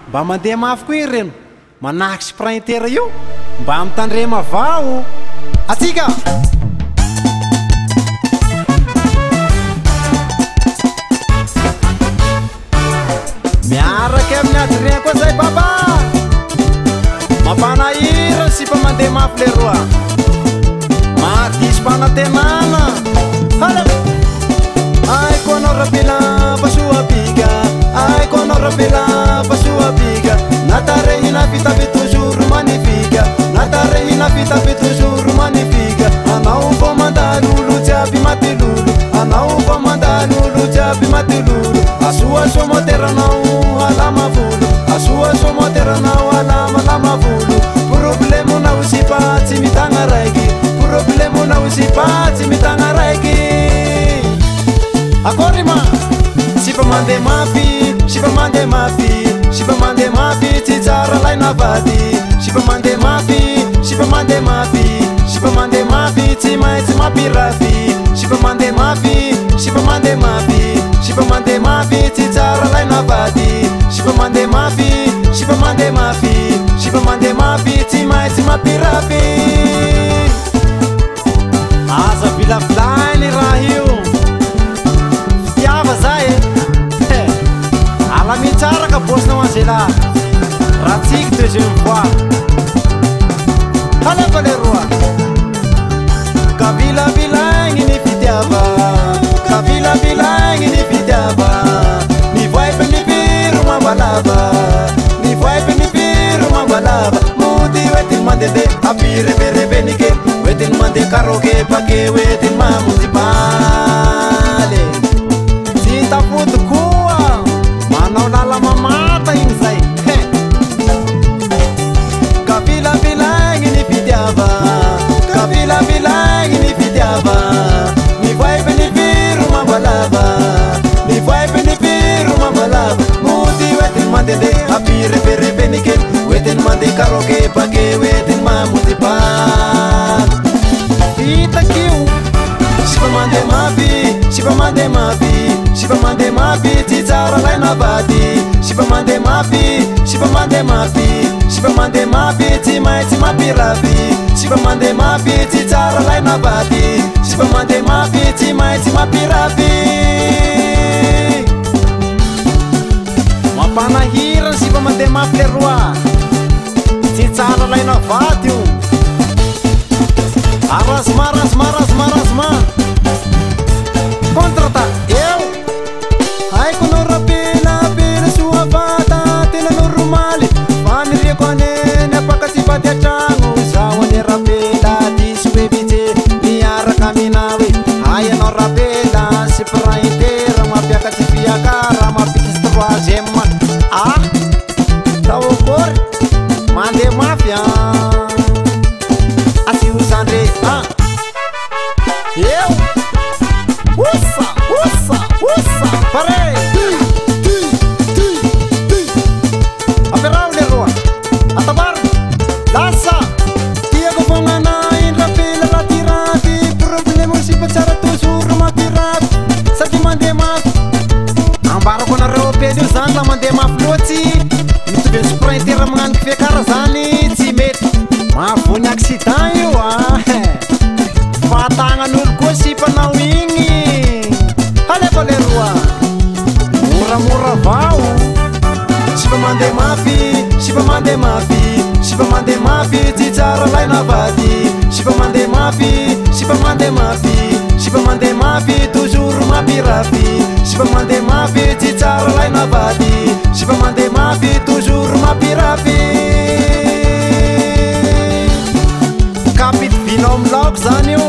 mba mandeha mafy koa ireno manahaky sprintera io mba mitandrema avao atsika miaraky amin'ny adrien koa zay baba mampanahira sy mba mandeha mafy leroa matisy fanatenana hala aiko anao rapela pasoapika aiko anao rapela pasoapika natarehina vitabe toujours magnifique natarehina vitabe toujours magnifique anao vao mandalolo jiaby maty lolo anao vao mandalolo jiaby maty lolo asoa somoteranao alama volo asoa somoteranao alama volo problemonao sipa tsy mitagna raiky problemonao sipa tsy mitagna raiky akorima sipa mandeha mafy sipa mandeha mafy sipa mandeha mafy tsy tsara laina vady sipa mandeha mafy sipa mandeha mafy sipa mandeha mafy tsy maintsy mampirafy sipa mandeha mafy sipa mandeha mafy sipa mandeha mafy tsy tsara laina vady sipa mandeha mafy sipa mandeha mafy sipa mandeha mafy tsy maintsy mampirafy aza vilavilainy raha io fitiava zay alami tsara ka bossinao anzela raha tsiky deuxième fois halefa leroa kavilavilaigny ny fitiava kavilavilaigny ny fitiava ny voaipe ny viro mambalava ny voaipe ny viro mambalava mody oetiny mandede apireverevenike oetiny mande karoke pake oetiny mamonjy bale tsy tafoto koa manao lala mamata igny zay kavilavilaigny ny fitiava kavilavilaigny ny fitiava ny voaipe ny viro mambalava ny voaipe ny viro mambalava mody oetiny mandede apireverevenike oetiny mande karoke pake oetiny mamonjy bale vitakio sipa mandeha mafy sipa mandeha mafy sipa mandeha mafy tsy tsara laina vady sipa mandeha mafy sipa mandeha mafy sipa mandeha mafy tsy maintsy mampirafy sipa mandeha mafy tsy tsara laina vady sipa mandeha mafy tsy maintsy mampirafy mampanahira sipa mandeha mafy leroa tsy tsara laina vady io arasma rasma rasma rasma contrata eu aiko anao rapela pela soa vata tena normaly faniriako aneny apaka tsy vady atragno zaho ane rapela diso bebite miaraka aminawe ay anao rapela sy praintera mampiaka tsy fiakara mampikisy troisième ah tao akory mandeha mafy asiusandre eu usa usa usa parei aperao leroa atabar lasa tiako fognana indrapela ratirady problemo sipa tsara toujours mampiraty sady mandeha mafy ambarako anareo pely io zany la mandeha mafy loatsy mitovy sprintera magnaniky fiakara zany tsy mety mahavoany accident io fatagnan'olo koa sipanao igny halefa leroa moramora avao sipa mandeha mafy sipa mandeha mafy sipa mandeha mafy tsy tsara laina vady sipa mandeha mafy sipa mandeha mafy sipa mandeha mafy toujours mampirafy sipa mandeha mafy tsy tsara laina vady sipa mandeha mafy toujours mampirafy kapity vinao amin'ny laoko zany io